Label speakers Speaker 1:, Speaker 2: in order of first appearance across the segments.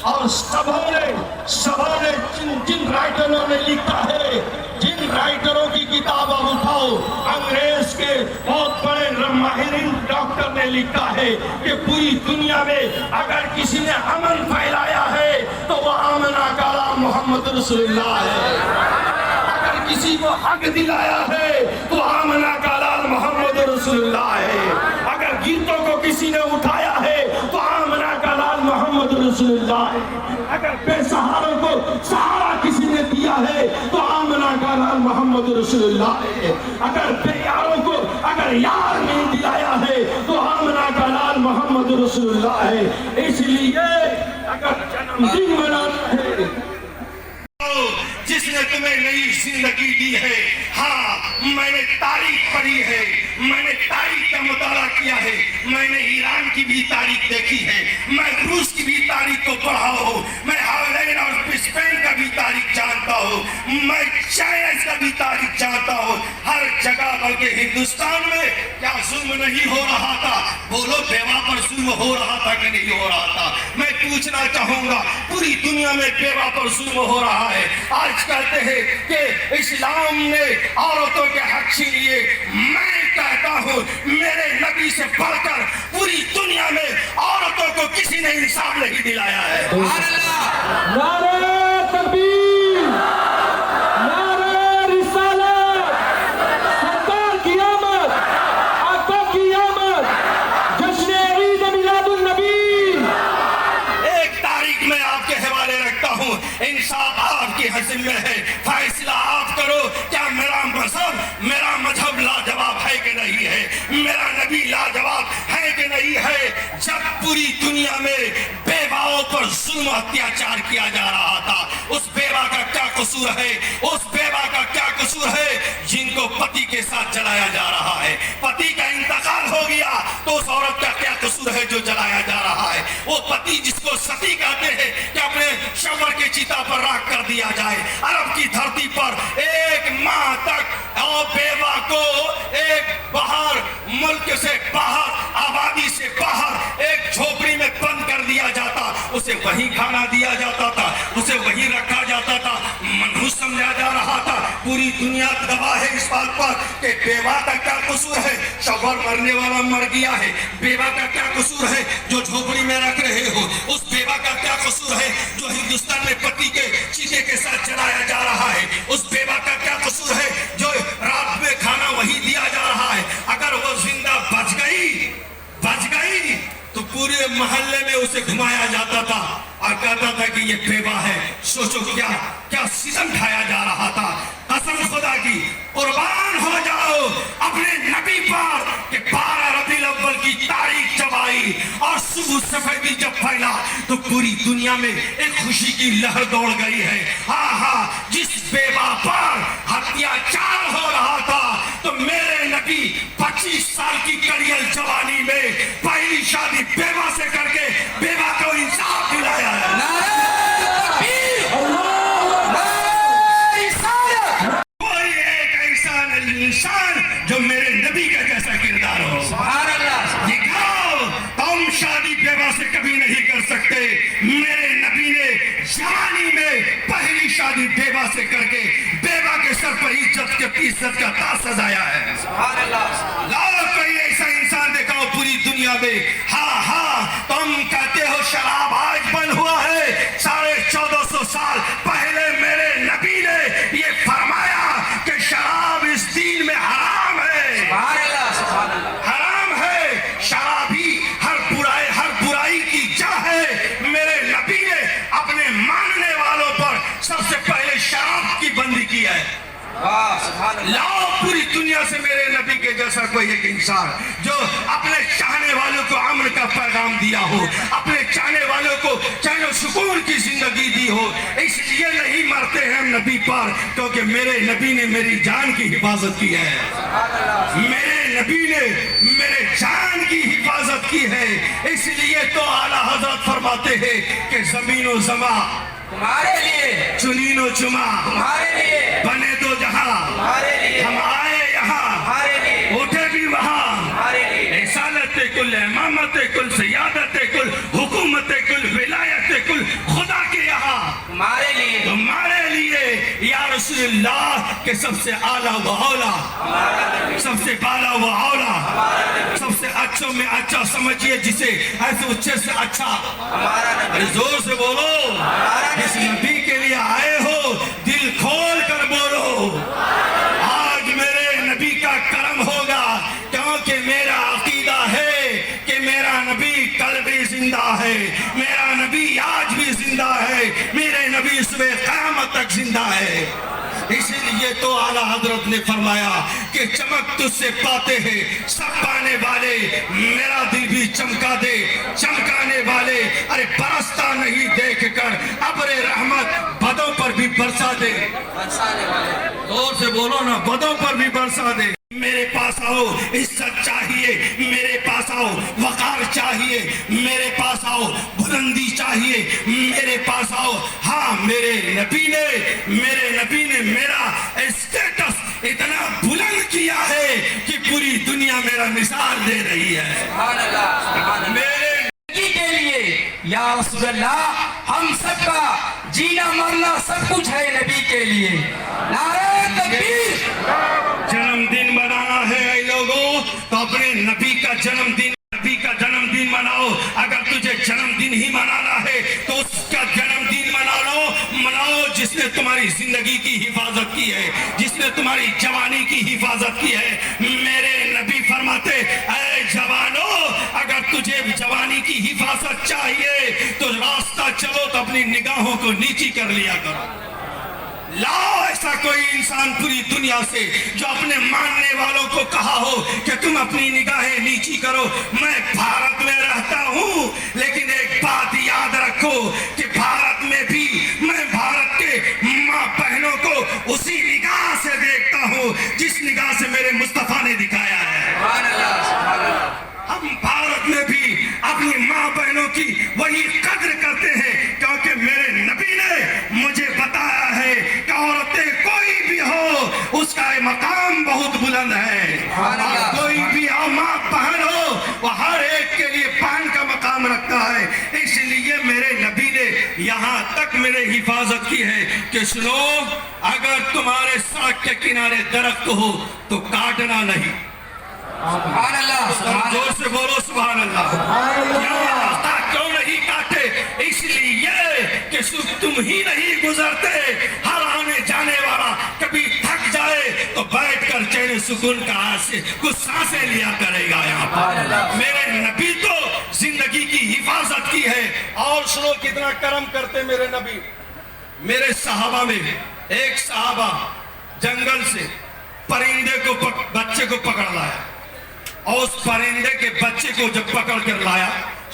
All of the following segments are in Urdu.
Speaker 1: اور سبوں نے جن رائٹروں نے لکھا ہے، جن رائٹروں کی کتاب اب اٹھاؤ، انگریز کے بہت بڑے ماہرین ڈاکٹر نے لکھا ہے کہ پوری دنیا میں اگر کسی نے امن پھیلایا ہے تو وہ آمنہ کا نام محمد رسول اللہ ہے، اگر کسی کو حق دلایا ہے تو آمنہ کا نام محمد رسول اللہ ہے، اگر گیتوں کو کسی نے اٹھایا ہے تو آمنہ کا نام محمد رسول اللہ ہے، اگر بے سہاروں کو سہارا کسی نے دیا ہے تو آمنہ کا نام محمد رسول اللہ ہے، اگر بے یاروں کو اگر یار نہیں دلایا ہے تو آمنہ کا نام محمد رسول اللہ ہے۔ اس لیے اگر جنم دن منانا ہے،
Speaker 2: جس نے تمہیں نئی زندگی دی ہے، ہاں میں نے تاریخ پڑھی ہے، میں نے تاریخ کا مطالعہ کیا ہے، میں نے ایران کی بھی تاریخ دیکھی ہے، میں روس کی بھی تاریخ کو پڑھا ہوں، میں ہالینڈ اور اسپین کا بھی تاریخ جانتا ہوں، میں چائنا کا بھی تاریخ جانتا ہوں، ہر جگہ بلکہ ہندوستان میں کیا ظلم نہیں ہو رہا تھا؟ بولو بیوہ پر ظلم ہو رہا تھا کہ نہیں ہو رہا تھا؟ میں پوچھنا چاہوں گا، پوری دنیا میں بیوہ پر ظلم ہو رہا ہے۔ آج کہتے ہیں کہ اسلام نے عورتوں کے حق چھین لیے، میں کہتا ہوں میرے نبی سے بڑھ کر پوری دنیا میں عورتوں کو کسی نے انصاف نہیں دلایا ہے۔
Speaker 1: نعرہ تکبیر، نعرہ رسالت، سرکار کی آمد، آقا کی آمد، جشن عید میلاد النبی۔
Speaker 2: ایک تاریخ میں آپ کے حوالے رکھتا ہوں، انصاف آپ کی حزم میں ہے، فیصلہ آپ کرو، کیا میرا مذہب لاجواب ہے کہ نہیں ہے؟ میرا نبی لاجواب ہے کہ نہیں ہے؟ جب پوری دنیا میں بیواؤں پر ظلم و اتیاچار کیا جا رہا تھا، اس بیوہ کا کیا قصور ہے؟ اس بیوہ کا کیا قصور ہے جن کو پتی کے ساتھ جلایا جا رہا ہے؟ پتی کا انتقال ہو گیا تو اس عورت کا کیا قصور ہے جو جلایا جا رہا ہے؟ وہ پتی جس کو ستی کہتے ہیں کہ اپنے شوہر کے چتا پر راکھ کر دیا جائے، عرب کی دھرتی پر ایک ماہ تک اور بیوہ کو ایک باہر ملک سے باہر، آبادی سے باہر ایک جھوپڑی میں بند کر دیا جاتا، اسے وہی کھانا دیا جاتا تھا، اسے وہی رکھا جاتا تھا، منحوس سمجھا جا رہا تھا۔ پوری دنیا گواہ ہے اس بات پر کہ بیوہ کا کیا قصور ہے؟ شوہر مرنے والا مر گیا ہے، بیوہ کا کیا قصور ہے جو جھوپڑی میں رکھ رہے ہو؟ اس بیوہ کا کیا قصور ہے جو ہندوستان میں پتی کے چیتے کے ساتھ جلایا جا رہا ہے؟ اس بیوہ کا کیا قصور ہے جو رات میں کھانا وہی دیا جا رہا ہے؟ اگر وہ زندہ بچ گئی تو پورے محلے میں اسے گھمایا جاتا تھا اور کہتا تھا کہ یہ بیوہ ہے۔ سوچو کیا ستم ڈھایا جا رہا تھا۔ قسم خدا کی قربان ہو جاؤ اپنے نبی پر کہ 12 ربیع الاول کی تاریخ جب آئی اور صبح سفیدی جب پھیلا تو پوری دنیا میں ایک خوشی کی لہر دوڑ گئی ہے۔ ہاں جس بیوہ پر اتیاچار ہو رہا تھا تو میرے نبی 25 سال کی کڑیل جوانی میں پہلی شادی بیوہ سے کر کے بیوہ کو انصاف دلایا ہے۔ کوئی ایک ایسا انسان جو میرے نبی کا جیسا کردار ہو، دکھاؤ۔ تم شادی بیوہ سے کبھی نہیں کر سکتے، میرے نبی نے جوانی میں پہلی شادی بیوہ سے کر کے بیوہ کے سر پر عزت کا تاج سجایا ہے۔ لاؤ کوئی ایسا انسان دکھاؤ پوری دنیا میں۔ ہاں تم کہتے ہو شراب آج بند ہوا ہے، 1450 سال پہلے میرے نبی نے یہ فرمایا کہ شراب اس دین میں حرام ہے، حرام ہے۔ شراب ہی ہر برائی کی جڑ ہے۔ میرے نبی نے اپنے ماننے والوں پر سب سے پہلے شراب کی بندی کی ہے۔ لاؤ پوری دنیا سے میرے نبی کے جیسا کوئی ایک انسان جو اپنے چاہنے والوں کو امن کا پیغام دیا ہو، اپنے چاہنے والوں کو چین و سکون کی زندگی دی ہو۔ اس لیے نہیں مرتے ہیں ہم نبی پر کیونکہ میرے نبی نے میری جان کی حفاظت کی ہے، میرے نبی نے میرے جان کی حفاظت کی ہے۔ اس لیے تو اعلیٰ حضرت فرماتے ہیں کہ زمین و زمان تمہارے لیے، چنین و چما تمہارے لیے، بنے دو جہاں تمہارے لیے، ہم آئے یہاں تمہارے لیے، اٹھے بھی وہاں تمہارے لیے، رسالت کل، امامت کل، سیادت کل، حکومت کل، ولایت کل،
Speaker 1: کہ سب سے اعلیٰ و اولا، سب سے بالا و اولا، سب سے اچھوں میں اچھا سمجھیے جسے ایسے اچھے سے اچھا. ارے زور سے بولو، اس نبی کے لیے آئے ہو دل کھول کر بولو. آج میرے نبی کا کرم ہوگا کیونکہ میرا عقیدہ ہے کہ میرا نبی کل بھی زندہ ہے، میرا نبی آج بھی زندہ ہے، میرے نبی صبح قیامت تک زندہ ہے. اسی لیے تو اعلیٰ حضرت نے فرمایا کہ چمک تجھ سے پاتے ہیں سب پانے والے، میرا دل بھی چمکا دے چمکانے والے. ارے برستا نہیں دیکھ کر ابر رحمت بدوں پر بھی برسا دے. زور سے بولو نا، بدوں پر بھی برسا دے. میرے پاس آؤ عزت چاہیے، میرے پاس آؤ وقار چاہیے، میرے پاس آؤ بلندی چاہیے، میرے پاس آؤ. ہاں میرے نبی نے میرا اسٹیٹس اتنا بلند کیا ہے کہ پوری دنیا میرا مثال دے رہی ہے. میرے
Speaker 3: نبی کے لیے یا رسول اللہ ہم سب کا جینا مرنا سب کچھ ہے نبی کے لیے. نعرہ تکبیر.
Speaker 1: جنم دن منانا ہے اے لوگوں تو اپنے نبی کا جنم دن مناؤ. اگر تجھے جنم دن ہی منانا ہے تو اس کا جنم دن مناؤ جس نے تمہاری زندگی کی حفاظت کی ہے، جس نے تمہاری جوانی کی حفاظت کی ہے. میرے نبی فرماتے اے جوانو، اگر تجھے جوانی کی حفاظت چاہیے تو راستہ چلو تو اپنی نگاہوں کو نیچی کر لیا کرو. لاؤ ایسا کوئی انسان پوری دنیا سے جو اپنے ماننے والوں کو کہا ہو کہ تم اپنی نگاہیں نیچی کرو. میں بھارت میں رہتا ہوں لیکن ایک بات یاد رکھو کہ بھارت میں بھی میں بھارت کے ماں بہنوں کو اسی نگاہ سے دیکھتا ہوں جس نگاہ سے میرے مصطفیٰ نے دکھایا ہے. ہم بھارت میں بھی اپنی ماں بہنوں کی وہی قدر کرتے ہیں کیونکہ میرے نبی نے مجھے بتایا ہے کہ عورتیں کوئی بھی ہو اس کا مقام بہت بلند ہے. اور کوئی بھی ماں بہن ہو وہ ہر ایک کے لیے بہن کا مقام رکھتا ہے. اس لیے میرے نبی نے یہاں تک میرے حفاظت کی ہے کہ سنو، اگر تمہارے سڑک کے کنارے درخت ہو تو کاٹنا نہیں.
Speaker 3: سبحان اللہ.
Speaker 1: زور سے بولو سبحان اللہ. کیوں نہیں کاٹے؟ اس لیے کہ تم ہی نہیں گزرتے، ہر آنے جانے والا کبھی تھک جائے تو بیٹھ کر چین سکون کا کچھ سانسیں لیا کرے گا. یہاں پر میرے نبی تو زندگی کی حفاظت کی ہے. اور سنو کتنا کرم کرتے میرے نبی. میرے صحابہ میں ایک صحابہ جنگل سے پرندے کو بچے کو پکڑ لایا اور اس پرندے کے بچے کو جب پکڑ کر لایا،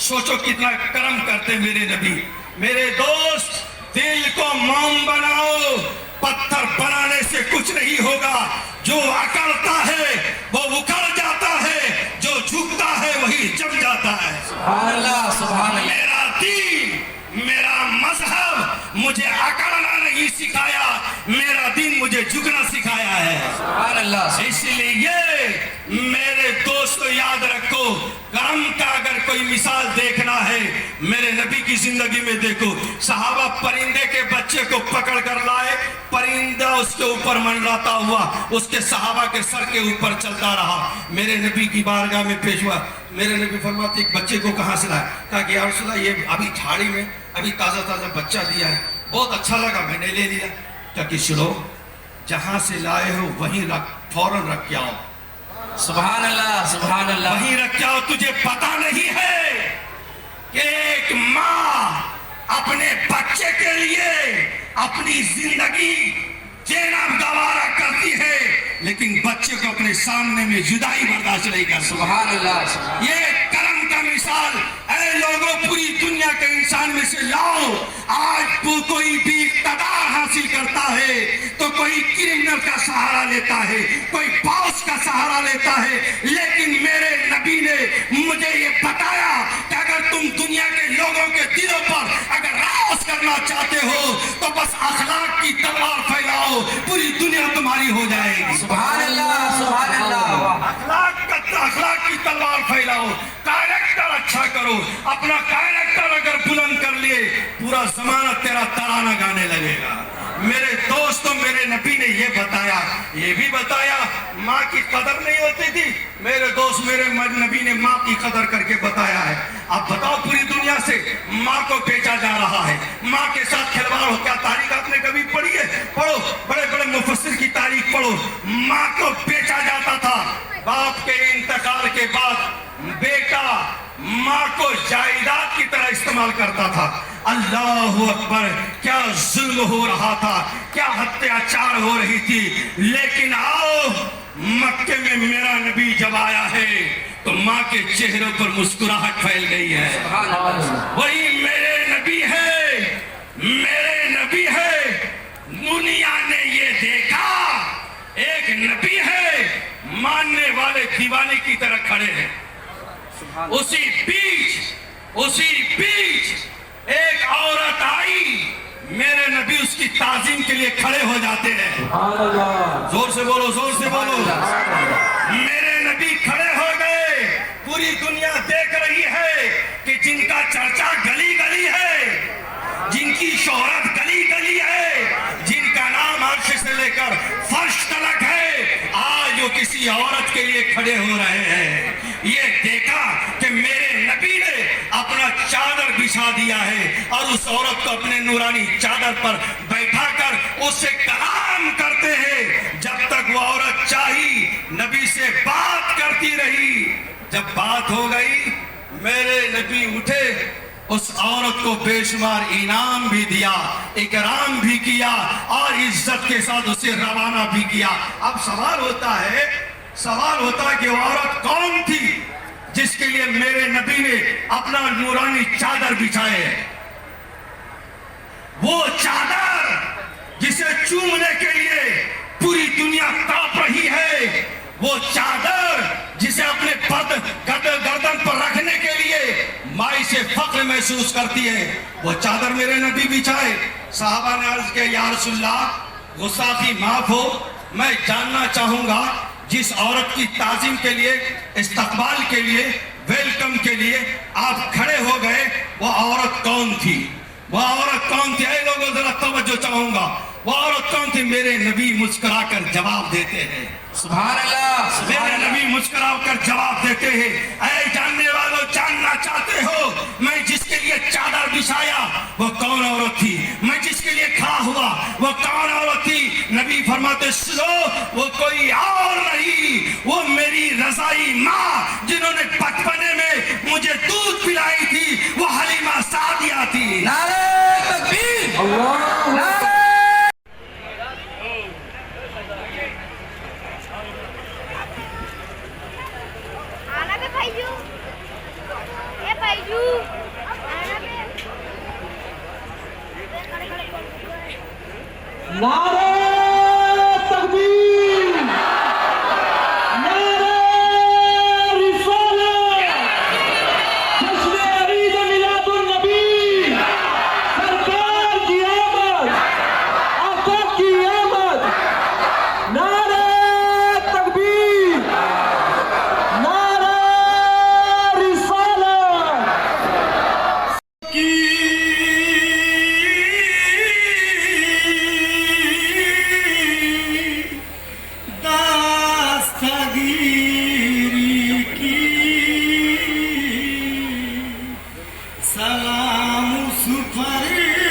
Speaker 1: سوچو کتنا کرم کرتے میرے نبی. میرے دوست دل کو موم بناؤ، پتھر بنانے سے کچھ نہیں ہوگا. جو اکڑتا ہے وہ اکھڑ جاتا ہے، جو جھکتا ہے وہی جم جاتا ہے.
Speaker 3: سبحان اللہ. سبحان اللہ.
Speaker 1: میرا دین میرا مذہب مجھے اکڑنا نہیں سکھایا، میرا دین مجھے جھکنا سکھایا ہے.
Speaker 3: سبحان اللہ.
Speaker 1: اس لیے میرے دوستو یاد رکھو، کرم کا اگر کوئی مثال دیکھنا ہے میرے نبی کی زندگی میں دیکھو. صحابہ پرندے کے بچے کو پکڑ کر لائے، پرندہ اس کے اوپر منڈراتا ہوا اس کے صحابہ کے سر کے اوپر چلتا رہا. میرے نبی کی بارگاہ میں پیش ہوا. میرے نبی فرماتے ایک بچے کو کہاں سے لائے؟ کہا کہ یا رسول اللہ یہ ابھی جھاڑی میں ابھی تازہ بچہ دیا ہے، بہت اچھا لگا میں نے لے لیا. کیا کہ سنو، جہاں سے لائے ہو وہیں فوراً رکھ کے آؤ.
Speaker 3: سبحان اللہ. سبحان اللہ.
Speaker 1: وہیں رکھ کے آؤ. تجھے پتا نہیں ہے کہ ایک ماں اپنے بچے کے لیے اپنی زندگی جینا گوارا کرتی ہے لیکن بچے کو اپنے سامنے میں جدائی برداشت نہیں کر.
Speaker 3: سبحان اللہ.
Speaker 1: یہ کرم کا مثال اے لوگوں پوری دنیا کے انسان میں سے لاؤ. آج کوئی بھی اقتدار حاصل کرتا ہے تو کوئی کرمنل کا سہارا لیتا ہے، کوئی باس کا سہارا لیتا ہے، لیکن میرے نبی نے مجھے یہ بتایا کہ اگر تم دنیا کے لوگوں کے دلوں پر اگر راز کرنا چاہتے ہو تو بس اخلاق کی تلوار پھیلاؤ، پوری دنیا تمہاری ہو جائے گی.
Speaker 3: سبحان اللہ. سبحان اللہ.
Speaker 1: اخلاق کی تلوار پھیلاؤ، کیریکٹر اچھا کرو. اپنا کیریکٹر اگر بلند کر لیے پورا زمانہ تیرا ترانہ گانے لگے گا.
Speaker 2: میرے دوستوں میرے نبی نے یہ بتایا، یہ بھی بتایا ماں کی قدر نہیں ہوتی تھی، میرے دوست میرے نبی نے ماں کی قدر کر کے بتایا ہے۔ اب بتاؤ پوری دنیا سے ماں کو بیچا جا رہا ہے، ماں کے ساتھ کھلواڑ ہو۔ کیا تاریخ آپ نے کبھی پڑھی ہے؟ پڑھو، بڑے بڑے مفسر کی تاریخ پڑھو۔ ماں کو بیچا جاتا تھا، باپ کے انتقال کے بعد بیٹا ماں کو جائیداد کی طرح استعمال کرتا تھا۔ اللہ اکبر، کیا ظلم ہو رہا تھا، کیا اتیاچار ہو رہی تھی۔ لیکن آؤ مکے میں میرا نبی جب آیا ہے تو ماں کے چہروں پر مسکراہٹ پھیل گئی ہے۔ وہی میرے نبی ہے، میرے نبی ہے۔ دنیا نے یہ دیکھا ایک نبی ہے، ماننے والے دیوانے کی طرح کھڑے ہیں۔ اسی بیچ ایک عورت آئی، میرے نبی اس کی تعظیم کے لیے کھڑے ہو جاتے ہیں۔ زور سے بولو، زور سے بولو۔ میرے نبی کھڑے ہو گئے، پوری دنیا دیکھ رہی ہے کہ جن کا چرچا گلی گلی ہے، جن کی شہرت گلی گلی ہے، جن کا نام عرش سے لے کر فرش تلک ہے، آج وہ کسی عورت کے لیے کھڑے ہو رہے ہیں۔ یہ دیکھا کہ میرے نبی نے اپنا چادر بچھا دیا ہے اور اس عورت کو اپنے نورانی چادر پر بیٹھا کر اس سے کلام کرتے ہیں۔ جب تک وہ عورت چاہی نبی سے بات کرتی رہی۔ جب بات ہو گئی میرے نبی اٹھے، اس عورت کو بے شمار انعام بھی دیا، اکرام بھی کیا اور عزت کے ساتھ اسے روانہ بھی کیا۔ اب سوال ہوتا ہے کہ وہ عورت کون تھی جس کے لیے میرے نبی نے اپنا نورانی چادر بچھائے؟ وہ چادر جسے چومنے کے لیے پوری دنیا کانپ رہی ہے، وہ چادر جسے اپنے گردن پر رکھنے کے لیے مائی سے فخر محسوس کرتی ہے، وہ چادر میرے نبی بچھائے۔ صحابہ نے عرض کیا یا رسول اللہ گستاخی معاف ہو، میں جاننا چاہوں گا جس عورت کی تعظیم کے لیے، استقبال کے لیے، ویلکم کے لیے آپ کھڑے ہو گئے، وہ عورت کون تھی؟ وہ عورت کون تھی؟ اے لوگوں ذرا توجہ چاہوں گا، وہ عورت کون تھی؟ میرے نبی مسکرا کر جواب دیتے ہیں۔
Speaker 3: سبحان اللہ،
Speaker 2: میرے نبی مسکرا کر جواب دیتے ہیں، اے جاننے والوں جاننا چاہتے ہو میں جس کے لیے چادر بچھایا وہ کون عورت تھی؟ میں جس کے لیے کھڑا ہوا وہ کون عورت تھی؟ نبی فرماتے سنو، وہ کوئی اور نہیں، وہ میری رضائی ماں جنہوں نے بچپنے میں مجھے دودھ پلائی تھی، وہ حلیمہ سعدیہ تھی۔
Speaker 3: نعرہ تکبیر، نعرہ
Speaker 4: نعرہ تکبیر، نعرہ رسالت، جشن عید میلاد النبی، سرکار کی آمد، آقا کی آمد، نعرہ تکبیر، نعرہ رسالت کی سلام سپر